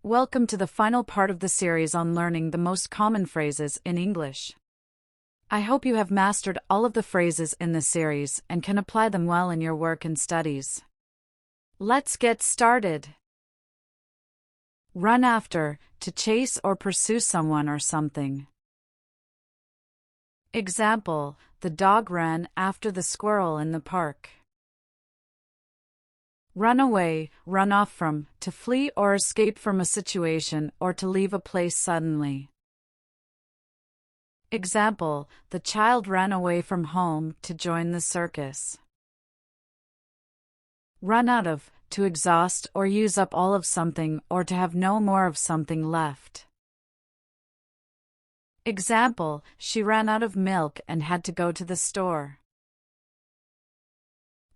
Welcome to the final part of the series on learning the most common phrases in English. I hope you have mastered all of the phrases in this series and can apply them well in your work and studies. Let's get started. Run after, to chase or pursue someone or something. Example, the dog ran after the squirrel in the park. Run away, run off from, to flee or escape from a situation or to leave a place suddenly. Example, the child ran away from home to join the circus. Run out of, to exhaust or use up all of something or to have no more of something left. Example, she ran out of milk and had to go to the store.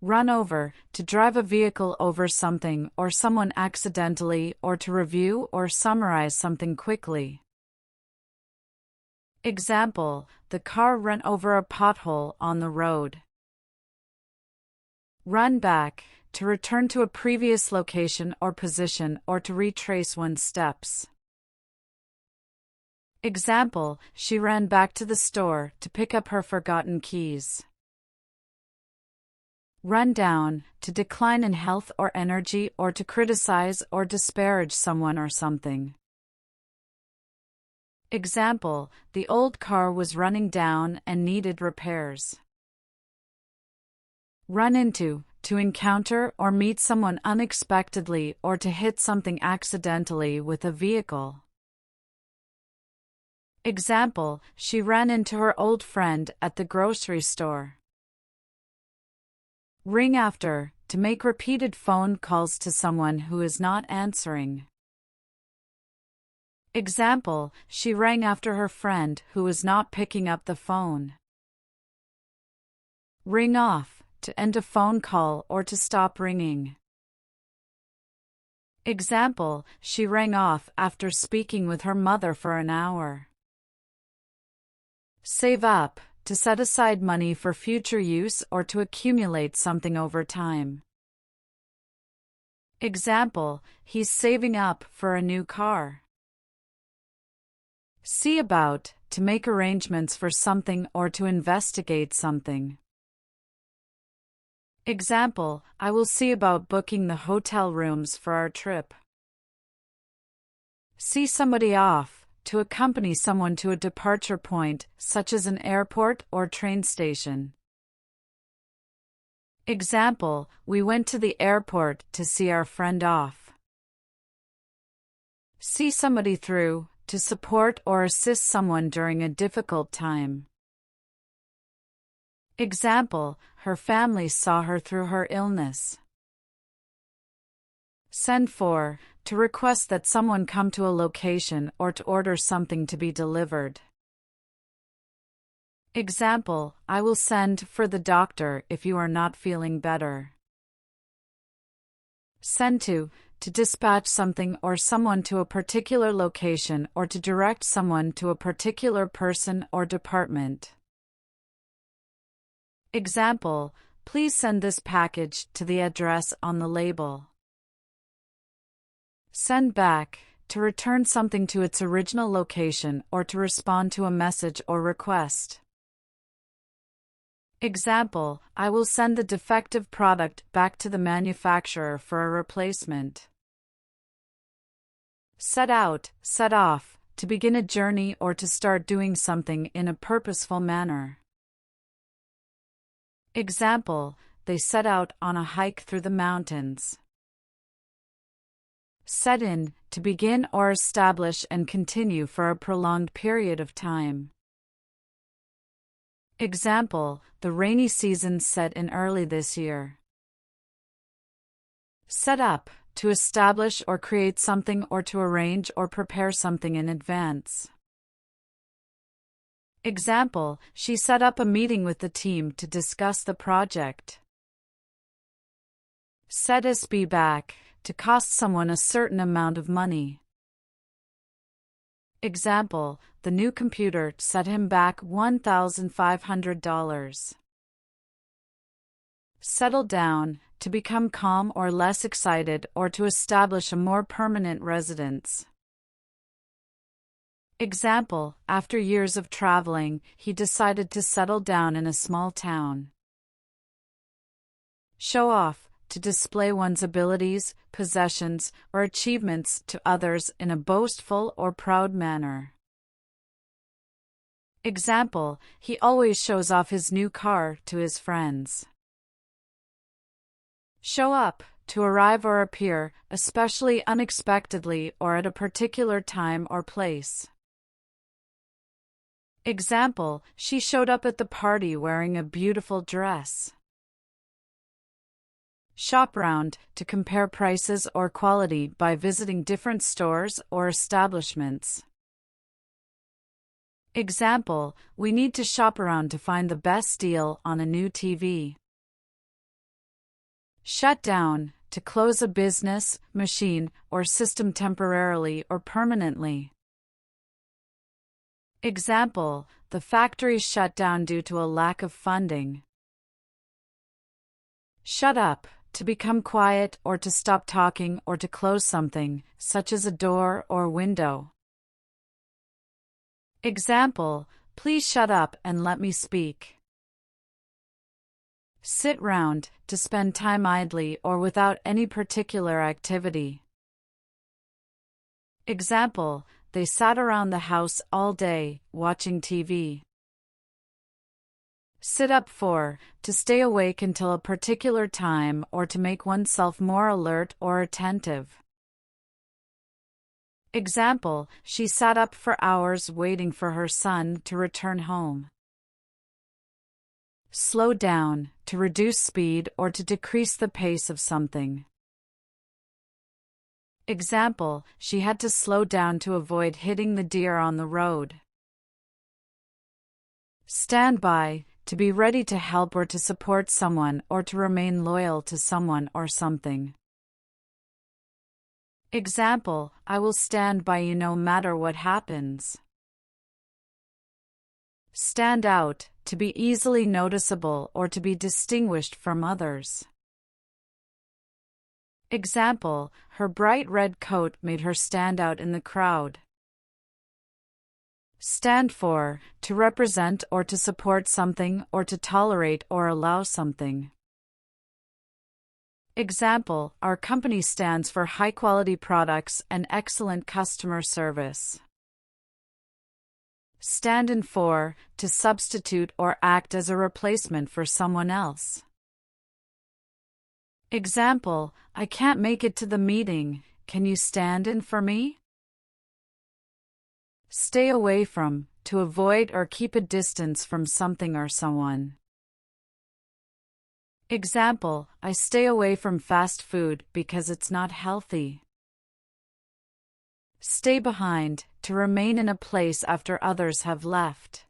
Run over, to drive a vehicle over something or someone accidentally or to review or summarize something quickly. Example, the car ran over a pothole on the road. Run back, to return to a previous location or position or to retrace one's steps. Example, she ran back to the store to pick up her forgotten keys. Run down, to decline in health or energy or to criticize or disparage someone or something. Example, the old car was running down and needed repairs. Run into, to encounter or meet someone unexpectedly or to hit something accidentally with a vehicle. Example, she ran into her old friend at the grocery store. Ring after, to make repeated phone calls to someone who is not answering. Example, she rang after her friend who was not picking up the phone. Ring off, to end a phone call or to stop ringing. Example, she rang off after speaking with her mother for an hour. Save up, to set aside money for future use or to accumulate something over time. Example, he's saving up for a new car. See about, to make arrangements for something or to investigate something. Example, I will see about booking the hotel rooms for our trip. See somebody off, to accompany someone to a departure point, such as an airport or train station. Example, we went to the airport to see our friend off. See somebody through, to support or assist someone during a difficult time. Example, her family saw her through her illness. Send for, to request that someone come to a location or to order something to be delivered. Example, I will send for the doctor if you are not feeling better. Send to dispatch something or someone to a particular location or to direct someone to a particular person or department. Example, please send this package to the address on the label. Send back, to return something to its original location or to respond to a message or request. Example, I will send the defective product back to the manufacturer for a replacement. Set out, set off, to begin a journey or to start doing something in a purposeful manner. Example, they set out on a hike through the mountains. Set in, to begin or establish and continue for a prolonged period of time. Example, the rainy season set in early this year. Set up, to establish or create something or to arrange or prepare something in advance. Example, she set up a meeting with the team to discuss the project. Set us be back, to cost someone a certain amount of money. Example, the new computer set him back $1,500. Settle down, to become calm or less excited or to establish a more permanent residence. Example, after years of traveling, he decided to settle down in a small town. Show off, to display one's abilities, possessions, or achievements to others in a boastful or proud manner. Example, he always shows off his new car to his friends. Show up, to arrive or appear, especially unexpectedly or at a particular time or place. Example, she showed up at the party wearing a beautiful dress. Shop round, to compare prices or quality by visiting different stores or establishments. Example, we need to shop around to find the best deal on a new TV. Shut down, to close a business, machine, or system temporarily or permanently. Example, the factory shut down due to a lack of funding. Shut up, to become quiet or to stop talking or to close something, such as a door or window. Example, please shut up and let me speak. Sit round, to spend time idly or without any particular activity. Example, they sat around the house all day, watching TV. Sit up for, to stay awake until a particular time or to make oneself more alert or attentive. Example, she sat up for hours waiting for her son to return home. Slow down, to reduce speed or to decrease the pace of something. Example, she had to slow down to avoid hitting the deer on the road. Stand by, to be ready to help or to support someone or to remain loyal to someone or something. Example, I will stand by you no matter what happens. Stand out, to be easily noticeable or to be distinguished from others. Example, her bright red coat made her stand out in the crowd. Stand for, to represent or to support something or to tolerate or allow something. Example, our company stands for high-quality products and excellent customer service. Stand in for, to substitute or act as a replacement for someone else. Example, I can't make it to the meeting, can you stand in for me? Stay away from, to avoid or keep a distance from something or someone. Example, I stay away from fast food because it's not healthy. Stay behind, to remain in a place after others have left.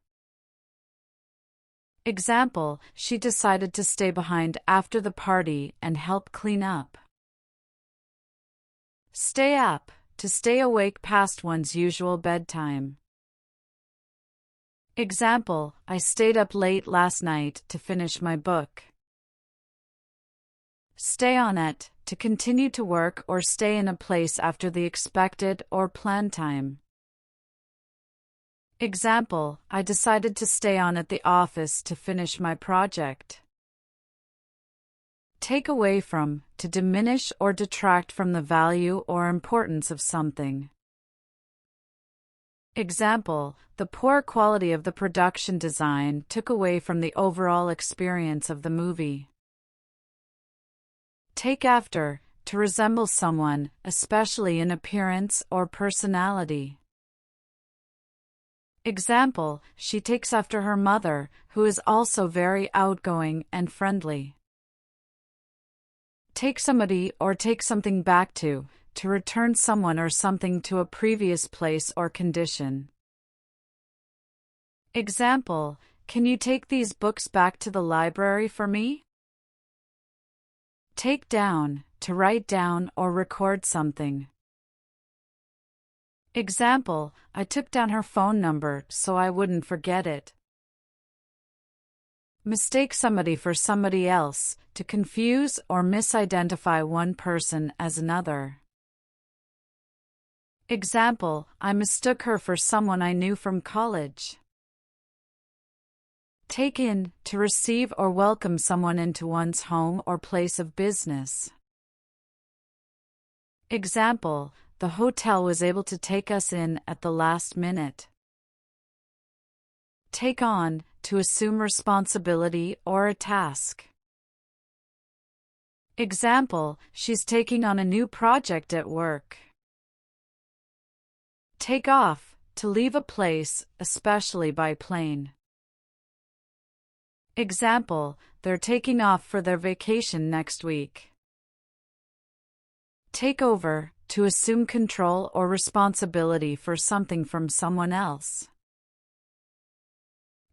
Example, she decided to stay behind after the party and help clean up. Stay up, to stay awake past one's usual bedtime. Example, I stayed up late last night to finish my book. Stay on it, to continue to work or stay in a place after the expected or planned time. Example, I decided to stay on at the office to finish my project. Take away from, to diminish or detract from the value or importance of something. Example, the poor quality of the production design took away from the overall experience of the movie. Take after, to resemble someone, especially in appearance or personality. Example, she takes after her mother, who is also very outgoing and friendly. Take somebody or take something back to return someone or something to a previous place or condition. Example, can you take these books back to the library for me? Take down, to write down or record something. Example, I took down her phone number so I wouldn't forget it. Mistake somebody for somebody else, to confuse or misidentify one person as another. Example, I mistook her for someone I knew from college. Take in, to receive or welcome someone into one's home or place of business. Example, the hotel was able to take us in at the last minute. Take on, to assume responsibility or a task. Example, she's taking on a new project at work. Take off, to leave a place, especially by plane. Example, they're taking off for their vacation next week. Take over, to assume control or responsibility for something from someone else.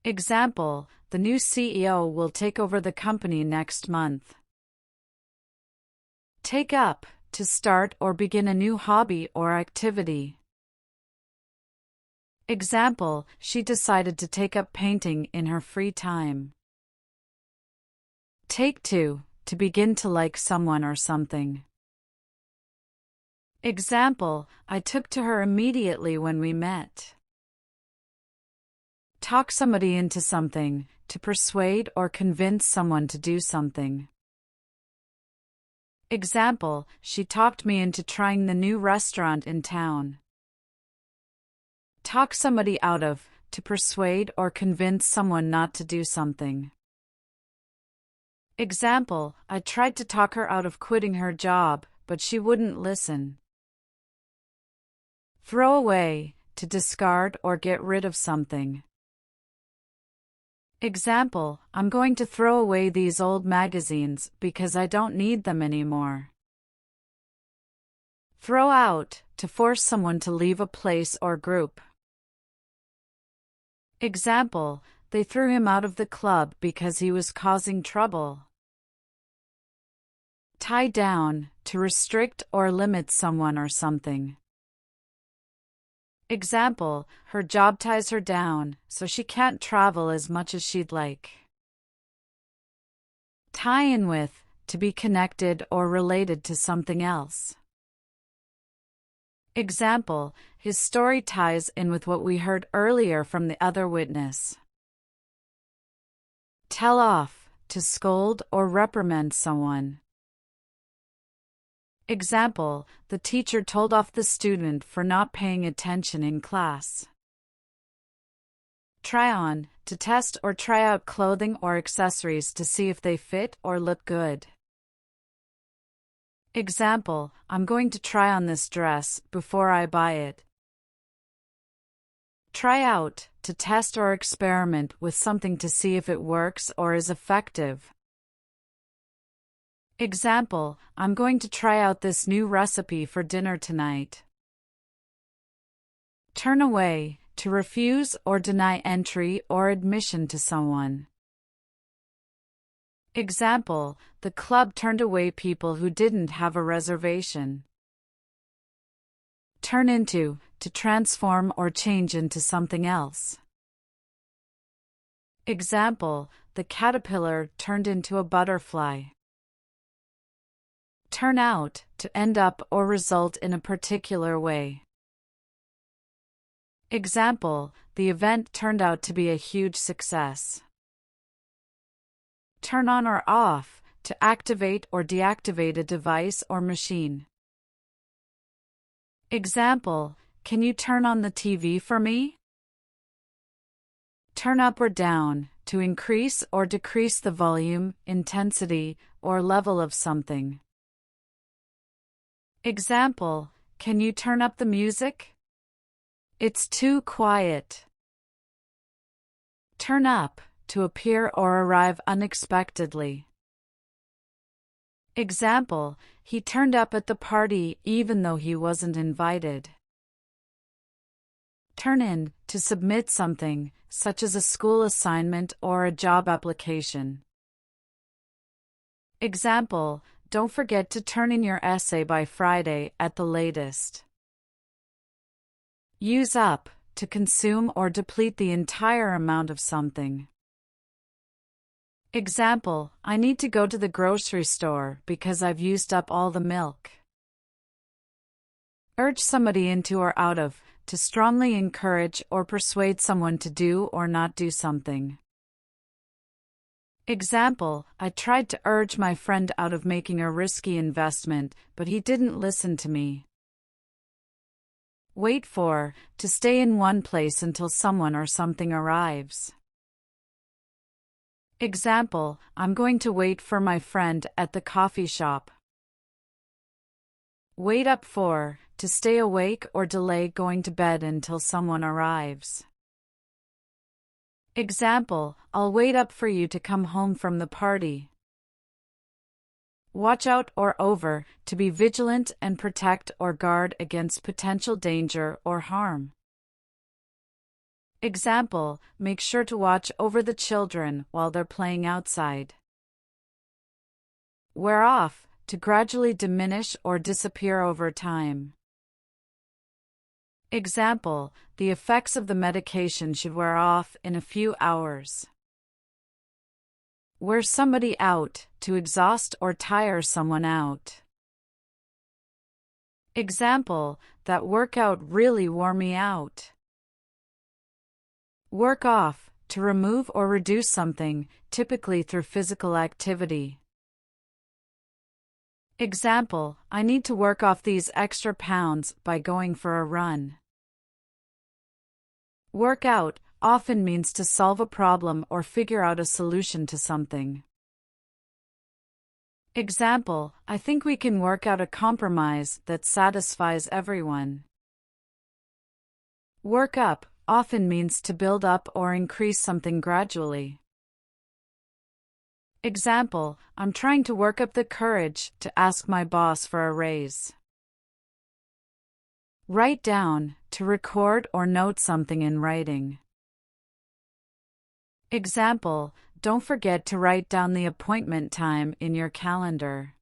Example, the new CEO will take over the company next month. Take up, to start or begin a new hobby or activity. Example, she decided to take up painting in her free time. Take to begin to like someone or something. Example, I took to her immediately when we met. Talk somebody into something, to persuade or convince someone to do something. Example, she talked me into trying the new restaurant in town. Talk somebody out of, to persuade or convince someone not to do something. Example, I tried to talk her out of quitting her job, but she wouldn't listen. Throw away, to discard or get rid of something. Example, I'm going to throw away these old magazines because I don't need them anymore. Throw out, to force someone to leave a place or group. Example, they threw him out of the club because he was causing trouble. Tie down, to restrict or limit someone or something. Example, her job ties her down, so she can't travel as much as she'd like. Tie in with, to be connected or related to something else. Example, his story ties in with what we heard earlier from the other witness. Tell off, to scold or reprimand someone. Example, the teacher told off the student for not paying attention in class. Try on, to test or try out clothing or accessories to see if they fit or look good. Example, I'm going to try on this dress before I buy it. Try out, to test or experiment with something to see if it works or is effective. Example, I'm going to try out this new recipe for dinner tonight. Turn away, to refuse or deny entry or admission to someone. Example, the club turned away people who didn't have a reservation. Turn into, to transform or change into something else. Example, the caterpillar turned into a butterfly. Turn out, to end up or result in a particular way. Example, the event turned out to be a huge success. Turn on or off, to activate or deactivate a device or machine. Example, can you turn on the TV for me? Turn up or down, to increase or decrease the volume, intensity, or level of something. Example, can you turn up the music? It's too quiet. Turn up, to appear or arrive unexpectedly. Example, he turned up at the party even though he wasn't invited. Turn in, to submit something, such as a school assignment or a job application. Example, don't forget to turn in your essay by Friday at the latest. Use up, to consume or deplete the entire amount of something. Example, I need to go to the grocery store because I've used up all the milk. Urge somebody into or out of, to strongly encourage or persuade someone to do or not do something. Example, I tried to urge my friend out of making a risky investment, but he didn't listen to me. Wait for, to stay in one place until someone or something arrives. Example, I'm going to wait for my friend at the coffee shop. Wait up for, to stay awake or delay going to bed until someone arrives. Example, I'll wait up for you to come home from the party. Watch out or over, to be vigilant and protect or guard against potential danger or harm. Example, make sure to watch over the children while they're playing outside. Wear off, to gradually diminish or disappear over time. Example, the effects of the medication should wear off in a few hours. Wear somebody out, to exhaust or tire someone out. Example, that workout really wore me out. Work off, to remove or reduce something, typically through physical activity. Example, I need to work off these extra pounds by going for a run. Work out often means to solve a problem or figure out a solution to something. Example, I think we can work out a compromise that satisfies everyone. Work up often means to build up or increase something gradually. Example, I'm trying to work up the courage to ask my boss for a raise. Write down, to record or note something in writing. Example, don't forget to write down the appointment time in your calendar.